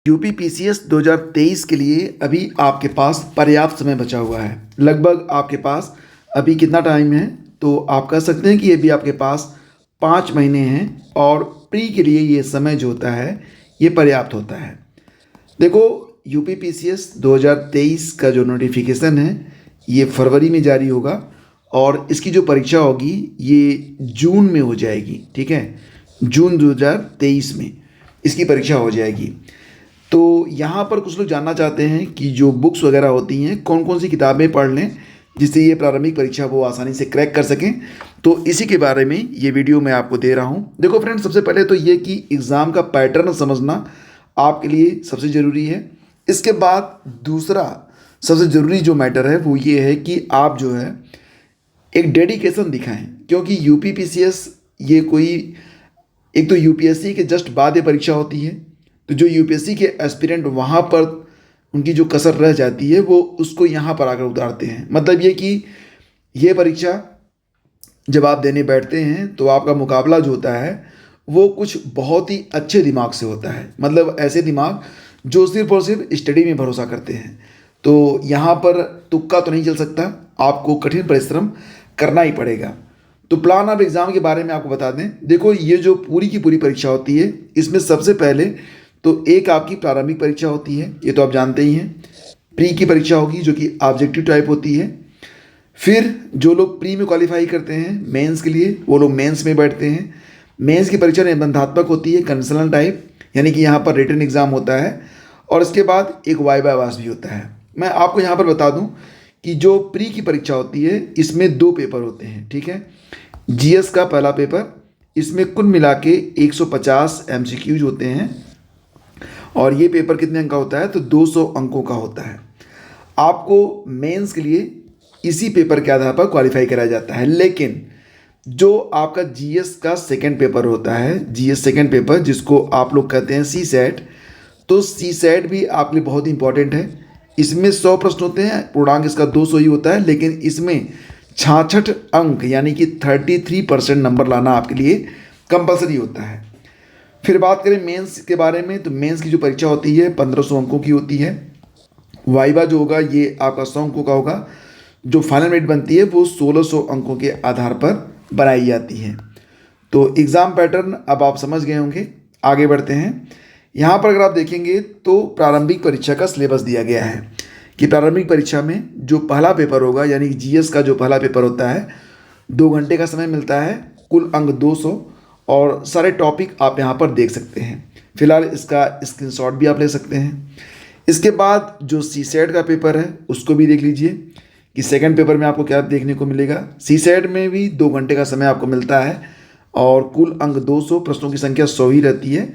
UP PCS 2023 के लिए अभी आपके पास पर्याप्त समय बचा हुआ है। लगभग आपके पास अभी कितना टाइम है, तो आप कह सकते हैं कि ये भी आपके पास 5 महीने हैं और प्री के लिए ये समय जो होता है ये पर्याप्त होता है। देखो, यूपी पीसीएस 2023 का जो नोटिफिकेशन है ये फरवरी में जारी होगा और इसकी जो परीक्षा होगी ये जून में हो जाएगी। ठीक है, जून 2023 में इसकी परीक्षा हो जाएगी। तो यहाँ पर कुछ लोग जानना चाहते हैं कि जो बुक्स वगैरह होती हैं कौन कौन सी किताबें पढ़ लें जिससे ये प्रारंभिक परीक्षा वो आसानी से क्रैक कर सकें। तो इसी के बारे में ये वीडियो मैं आपको दे रहा हूँ। देखो फ्रेंड्स, सबसे पहले तो ये कि एग्ज़ाम का पैटर्न समझना आपके लिए सबसे ज़रूरी है। इसके बाद दूसरा सबसे ज़रूरी जो मैटर है वो ये है कि आप जो है एक डेडिकेशन दिखाएं, क्योंकि यूपी पीसीएस ये कोई एक तो यूपीएससी के जस्ट बाद ये परीक्षा होती है, तो जो यूपीएससी के एस्पिरेंट वहाँ पर उनकी जो कसर रह जाती है वो उसको यहाँ पर आकर उतारते हैं। मतलब ये कि ये परीक्षा जब आप देने बैठते हैं तो आपका मुकाबला जो होता है वो कुछ बहुत ही अच्छे दिमाग से होता है। मतलब ऐसे दिमाग जो सिर्फ और सिर्फ स्टडी में भरोसा करते हैं। तो यहाँ पर तुक्का तो नहीं चल सकता, आपको कठिन परिश्रम करना ही पड़ेगा। तो प्लान ऑफ एग्ज़ाम के बारे में आपको बता दें। देखो, ये जो पूरी की पूरी परीक्षा होती है इसमें सबसे पहले तो एक आपकी प्रारंभिक परीक्षा होती है, ये तो आप जानते ही हैं। प्री की परीक्षा होगी जो कि ऑब्जेक्टिव टाइप होती है। फिर जो लोग प्री में क्वालिफाई करते हैं मेंस के लिए वो लोग मेंस में बैठते हैं। मेंस की परीक्षा निबंधात्मक होती है, कंसल्टेंट टाइप, यानी कि यहाँ पर रिटन एग्ज़ाम होता है और इसके बाद एक वाइवा वास भी होता है। मैं आपको यहाँ पर बता दूँ कि जो प्री की परीक्षा होती है इसमें 2 पेपर होते हैं। ठीक है, जीएस का पहला पेपर, इसमें कुल मिला के 150 एमसीक्यूज होते हैं और ये पेपर कितने अंक का होता है, तो 200 अंकों का होता है। आपको मेंस के लिए इसी पेपर के आधार पर क्वालिफाई कराया जाता है। लेकिन जो आपका जीएस का सेकंड पेपर होता है, जीएस सेकंड पेपर जिसको आप लोग कहते हैं सी सेट, तो सी सेट भी आपके लिए बहुत इंपॉर्टेंट है। इसमें 100 प्रश्न होते हैं, पूर्णांक इसका 200 ही होता है, लेकिन इसमें 66 अंक यानी कि 33% नंबर लाना आपके लिए कंपलसरी होता है। फिर बात करें मेंस के बारे में, तो मेंस की जो परीक्षा होती है 1500 अंकों की होती है। वाइवा जो होगा ये आपका 100 अंकों का होगा। जो फाइनल मेरिट बनती है वो 1600 अंकों के आधार पर बनाई जाती है। तो एग्ज़ाम पैटर्न अब आप समझ गए होंगे। आगे बढ़ते हैं। यहाँ पर अगर आप देखेंगे तो प्रारंभिक परीक्षा का सिलेबस दिया गया है कि प्रारंभिक परीक्षा में जो पहला पेपर होगा यानी कि जीएस का जो पहला पेपर होता है 2 घंटे का समय मिलता है, कुल अंक 200 और सारे टॉपिक आप यहाँ पर देख सकते हैं। फिलहाल इसका स्क्रीनशॉट भी आप ले सकते हैं। इसके बाद जो सी सेट का पेपर है उसको भी देख लीजिए कि सेकंड पेपर में आपको क्या देखने को मिलेगा। सी सेट में भी 2 घंटे का समय आपको मिलता है और कुल अंक 200, प्रश्नों की संख्या 100 ही रहती है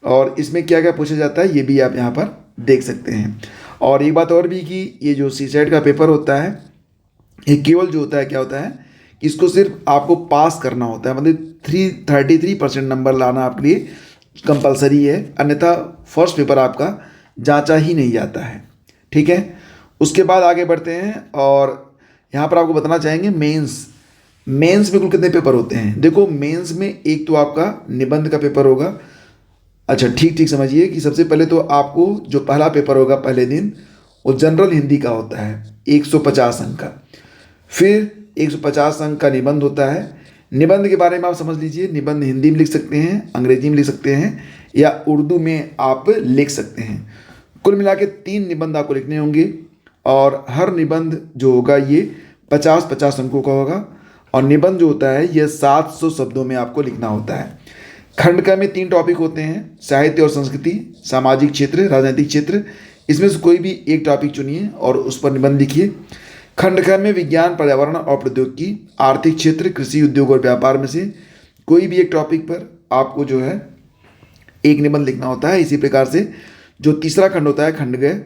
और इसमें क्या क्या पूछा जाता है ये भी आप यहाँ पर देख सकते हैं। और एक बात और भी कि ये जो सी सेट का पेपर होता है ये केवल जो होता है क्या होता है कि इसको सिर्फ आपको पास करना होता है। मतलब 33% नंबर लाना आपके लिए कंपलसरी है, अन्यथा फर्स्ट पेपर आपका जांचा ही नहीं जाता है। ठीक है, उसके बाद आगे बढ़ते हैं और यहाँ पर आपको बताना चाहेंगे मेंस में कुल कितने पेपर होते हैं। देखो, मेंस में एक तो आपका निबंध का पेपर होगा। अच्छा, ठीक समझिए कि सबसे पहले तो आपको जो पहला पेपर होगा पहले दिन वो जनरल हिंदी का होता है 150 अंक का। फिर 150 अंक का निबंध होता है। निबंध के बारे में आप समझ लीजिए, निबंध हिंदी में लिख सकते हैं, अंग्रेजी में लिख सकते हैं या उर्दू में आप लिख सकते हैं। कुल मिला के 3 निबंध आपको लिखने होंगे और हर निबंध जो होगा ये 50-50 अंकों का होगा और निबंध जो होता है ये 700 शब्दों में आपको लिखना होता है। खंड क में 3 टॉपिक होते हैं, साहित्य और संस्कृति, सामाजिक क्षेत्र, राजनीतिक क्षेत्र। इसमें से कोई भी एक टॉपिक चुनिए और उस पर निबंध लिखिए। खंड ख में विज्ञान, पर्यावरण और प्रौद्योगिकी, आर्थिक क्षेत्र, कृषि, उद्योग और व्यापार में से कोई भी एक टॉपिक पर आपको जो है एक निबंध लिखना होता है। इसी प्रकार से जो तीसरा खंड होता है खंड ग,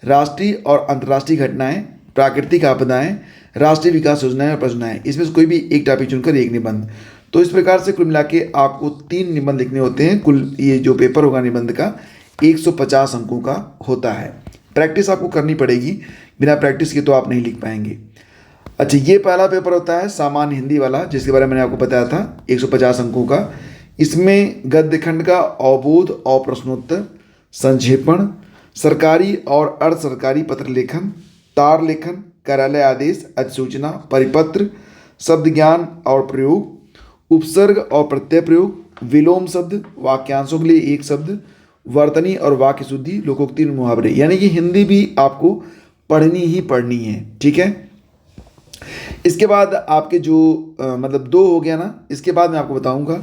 राष्ट्रीय और अंतर्राष्ट्रीय घटनाएं, प्राकृतिक आपदाएं, राष्ट्रीय विकास योजनाएं और परियोजनाएं, इसमें से कोई भी एक टॉपिक चुनकर एक निबंध। तो इस प्रकार से कुल मिला के आपको 3 निबंध लिखने होते हैं। कुल ये जो पेपर होगा निबंध का 150 अंकों का होता है। प्रैक्टिस आपको करनी पड़ेगी, बिना प्रैक्टिस के तो आप नहीं लिख पाएंगे। अच्छा, ये पहला पेपर होता है सामान्य हिंदी वाला, जिसके बारे में मैंने आपको बताया था 150 अंकों का। इसमें गद्य खंड का अवबोध और प्रश्नोत्तर, संक्षेपण, सरकारी और अर्ध सरकारी पत्र लेखन, तार लेखन, कार्यालय आदेश, अधिसूचना, परिपत्र, शब्द ज्ञान और प्रयोग, उपसर्ग और प्रत्यय प्रयोग, विलोम शब्द, वाक्यांशों के लिए एक शब्द, वर्तनी और वाक्य शुद्धि, लोकोक्ति और मुहावरे। यानी कि हिंदी भी आपको पढ़नी ही पढ़नी है, ठीक है। इसके बाद आपके जो मतलब 2 हो गया ना, इसके बाद मैं आपको बताऊंगा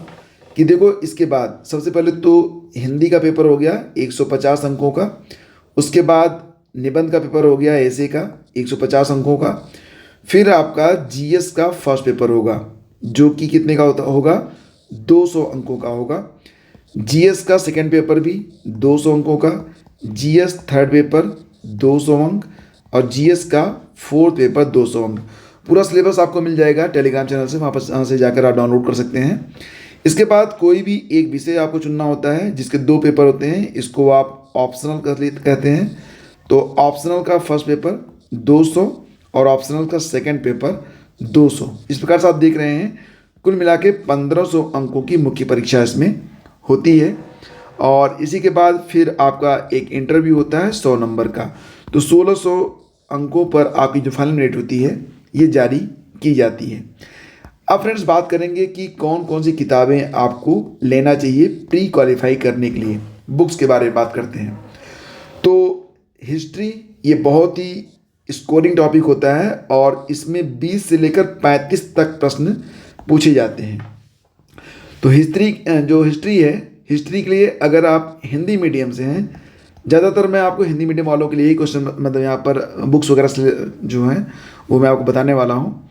कि देखो इसके बाद सबसे पहले तो हिंदी का पेपर हो गया 150 अंकों का। उसके बाद निबंध का पेपर हो गया ऐसे का 150 अंकों का। फिर आपका जीएस का फर्स्ट पेपर होगा जो कि कितने का होगा 200 अंकों का होगा। जीएस का सेकंड पेपर भी 200 अंकों का, जीएस थर्ड पेपर 200 अंक और जीएस का फोर्थ पेपर 200 अंक। पूरा सिलेबस आपको मिल जाएगा टेलीग्राम चैनल से, वहाँ से जाकर आप डाउनलोड कर सकते हैं। इसके बाद कोई भी एक विषय आपको चुनना होता है जिसके 2 पेपर होते हैं, इसको आप ऑप्शनल कहते हैं। तो ऑप्शनल का फर्स्ट पेपर 200 और ऑप्शनल का सेकंड पेपर 200। इस प्रकार से आप देख रहे हैं कुल मिला के 1500 अंकों की मुख्य परीक्षा इसमें होती है। और इसी के बाद फिर आपका एक इंटरव्यू होता है 100 नंबर का। तो 1600 अंकों पर आपकी जो फाइनल रेट होती है ये जारी की जाती है। अब फ्रेंड्स बात करेंगे कि कौन कौन सी किताबें आपको लेना चाहिए प्री क्वालिफाई करने के लिए। बुक्स के बारे में बात करते हैं। तो हिस्ट्री ये बहुत ही स्कोरिंग टॉपिक होता है और इसमें 20 से लेकर 35 तक प्रश्न पूछे जाते हैं। तो हिस्ट्री है, हिस्ट्री के लिए अगर आप हिंदी मीडियम से हैं, ज़्यादातर मैं आपको हिंदी मीडियम वालों के लिए ही क्वेश्चन मतलब यहाँ पर बुक्स वगैरह जो हैं वो मैं आपको बताने वाला हूँ।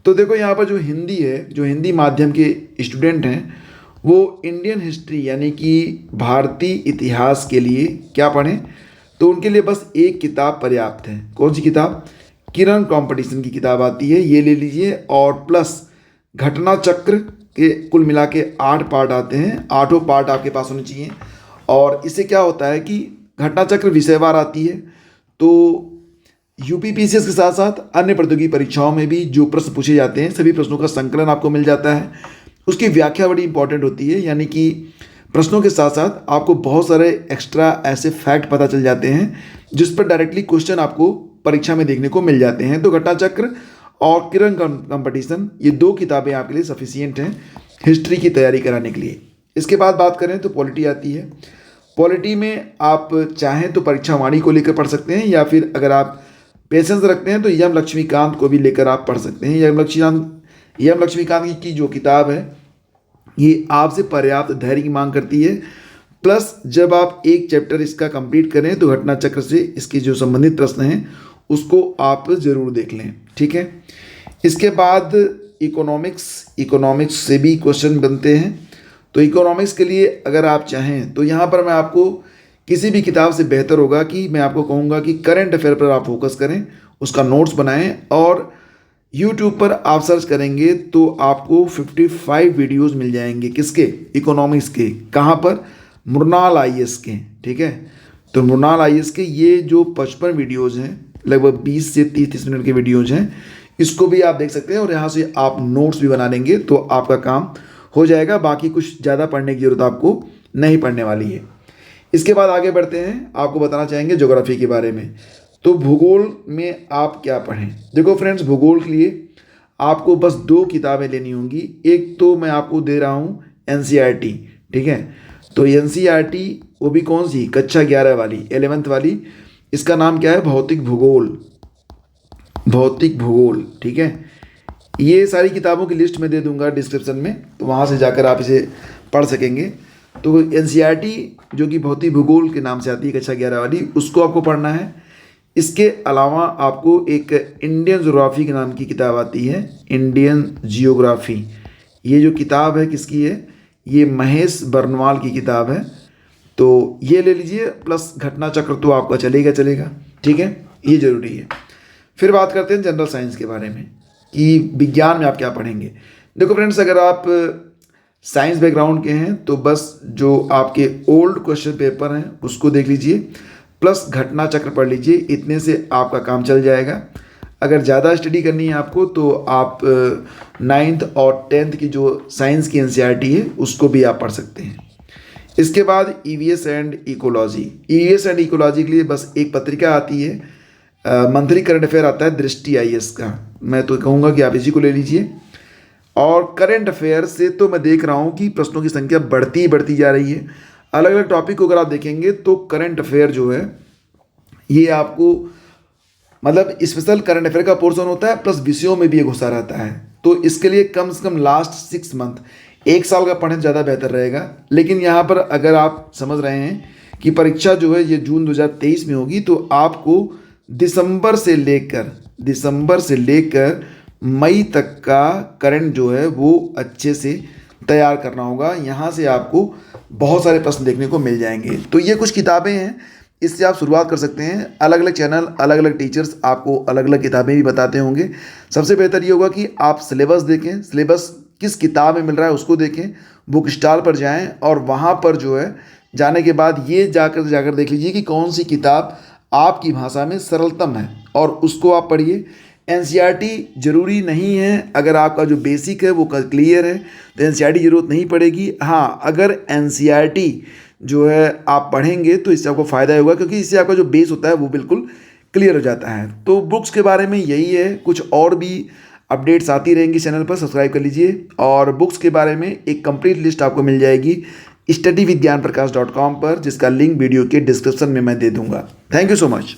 तो देखो यहाँ पर जो हिंदी है, जो हिंदी माध्यम के स्टूडेंट हैं वो इंडियन हिस्ट्री यानी कि भारतीय इतिहास के लिए क्या पढ़ें, तो उनके लिए बस एक किताब पर्याप्त है। कौन सी किताब? किरण कंपटीशन की किताब आती है, ये ले लीजिए। और प्लस घटना चक्र के कुल मिला के 8 पार्ट आते हैं, 8 पार्ट आपके पास होने चाहिए। और इससे क्या होता है कि घटना चक्र विषयवार आती है, तो यूपीपीसीएस के साथ साथ अन्य प्रतियोगी परीक्षाओं में भी जो प्रश्न पूछे जाते हैं सभी प्रश्नों का संकलन आपको मिल जाता है। उसकी व्याख्या बड़ी इंपॉर्टेंट होती है, यानी कि प्रश्नों के साथ साथ आपको बहुत सारे एक्स्ट्रा ऐसे फैक्ट पता चल जाते हैं जिस पर डायरेक्टली क्वेश्चन आपको परीक्षा में देखने को मिल जाते हैं। तो घटना चक्र और किरण कंपटीशन ये 2 किताबें आपके लिए सफिशियंट हैं हिस्ट्री की तैयारी कराने के लिए। इसके बाद बात करें तो पॉलिटी आती है। पॉलिटी में आप चाहें तो परीक्षा वाणी को लेकर पढ़ सकते हैं, या फिर अगर आप पेशेंस रखते हैं तो यम लक्ष्मीकांत को भी लेकर आप पढ़ सकते हैं। यम लक्ष्मीकांत की जो किताब है ये आपसे पर्याप्त धैर्य की मांग करती है। प्लस जब आप एक चैप्टर इसका कंप्लीट करें तो घटना चक्र से इसके जो संबंधित प्रश्न हैं उसको आप ज़रूर देख लें, ठीक है। इसके बाद इकोनॉमिक्स से भी क्वेश्चन बनते हैं। तो इकोनॉमिक्स के लिए अगर आप चाहें तो यहाँ पर मैं आपको किसी भी किताब से बेहतर होगा कि मैं आपको कहूँगा कि करंट अफेयर पर आप फोकस करें, उसका नोट्स बनाएं। और यूट्यूब पर आप सर्च करेंगे तो आपको 55 वीडियोस मिल जाएंगे, किसके? इकोनॉमिक्स के। कहाँ पर? मृणाल आईएएस के, ठीक है। तो मृणाल आईएएस के ये जो 55 वीडियोज़ हैं, लगभग 20 से 30 मिनट के वीडियोज़ हैं, इसको भी आप देख सकते हैं और यहाँ से आप नोट्स भी बना लेंगे तो आपका काम हो जाएगा। बाकी कुछ ज़्यादा पढ़ने की ज़रूरत आपको नहीं पड़ने वाली है। इसके बाद आगे बढ़ते हैं, आपको बताना चाहेंगे ज्योग्राफी के बारे में। तो भूगोल में आप क्या पढ़ें? देखो फ्रेंड्स, भूगोल के लिए आपको बस 2 किताबें लेनी होंगी। एक तो मैं आपको दे रहा हूँ एनसीईआरटी, ठीक है। तो एनसीईआरटी वो भी कौन सी? कक्षा 11 वाली, 11th वाली। इसका नाम क्या है? भौतिक भूगोल, ठीक है। ये सारी किताबों की लिस्ट मैं दे दूंगा डिस्क्रिप्शन में, तो वहाँ से जाकर आप इसे पढ़ सकेंगे। तो एनसीईआरटी जो कि भौतिक भूगोल के नाम से आती है, कक्षा 11 वाली, उसको आपको पढ़ना है। इसके अलावा आपको एक इंडियन ज्योग्राफी के नाम की किताब आती है, इंडियन जियोग्राफी। ये जो किताब है किसकी है? ये महेश बर्नवाल की किताब है, तो ये ले लीजिए। प्लस घटना चक्र तो आपका चलेगा, ठीक है, ये ज़रूरी है। फिर बात करते हैं जनरल साइंस के बारे में कि विज्ञान में आप क्या पढ़ेंगे। देखो फ्रेंड्स, अगर आप साइंस बैकग्राउंड के हैं तो बस जो आपके ओल्ड क्वेश्चन पेपर हैं उसको देख लीजिए, प्लस घटना चक्र पढ़ लीजिए, इतने से आपका काम चल जाएगा। अगर ज़्यादा स्टडी करनी है आपको तो आप 9th और 10th की जो साइंस की एनसीईआरटी है उसको भी आप पढ़ सकते हैं। इसके बाद EVS and ecology. EVS and ecology के लिए बस एक पत्रिका आती है, मंथली करंट अफेयर आता है दृष्टि आईएएस का। मैं तो कहूँगा कि आप इसी को ले लीजिए। और करंट अफेयर से तो मैं देख रहा हूँ कि प्रश्नों की संख्या बढ़ती जा रही है। अलग अलग टॉपिक को अगर आप देखेंगे तो करंट अफेयर जो है ये आपको मतलब स्पेशल करंट अफेयर का पोर्शन होता है, प्लस विषयों में भी ये घुसा रहता है। तो इसके लिए कम से कम लास्ट 6 मंथ, 1 साल का पढ़ना ज़्यादा बेहतर रहेगा। लेकिन यहाँ पर अगर आप समझ रहे हैं कि परीक्षा जो है ये जून 2023 में होगी, तो आपको दिसंबर से लेकर मई तक का करंट जो है वो अच्छे से तैयार करना होगा। यहाँ से आपको बहुत सारे प्रश्न देखने को मिल जाएंगे। तो ये कुछ किताबें हैं, इससे आप शुरुआत कर सकते हैं। अलग अलग चैनल, अलग अलग टीचर्स आपको अलग अलग किताबें भी बताते होंगे। सबसे बेहतर ये होगा कि आप सिलेबस देखें, सिलेबस किस किताब में मिल रहा है उसको देखें, बुक स्टॉल पर जाएं और वहाँ पर जो है जाने के बाद ये जाकर देख लीजिए कि कौन सी किताब आपकी भाषा में सरलतम है और उसको आप पढ़िए। एनसीईआरटी जरूरी नहीं है, अगर आपका जो बेसिक है वो क्लियर है तो एनसीईआरटी जरूरत नहीं पड़ेगी। हाँ, अगर एनसीईआरटी जो है आप पढ़ेंगे तो इससे आपको फ़ायदा होगा, क्योंकि इससे आपका जो बेस होता है वो बिल्कुल क्लियर हो जाता है। तो बुक्स के बारे में यही है, कुछ और भी अपडेट्स आती रहेंगी चैनल पर, सब्सक्राइब कर लीजिए। और बुक्स के बारे में एक कंप्लीट लिस्ट आपको मिल जाएगी studyvidgyanprakash.com पर, जिसका लिंक वीडियो के डिस्क्रिप्शन में मैं दे दूंगा। Thank you so much.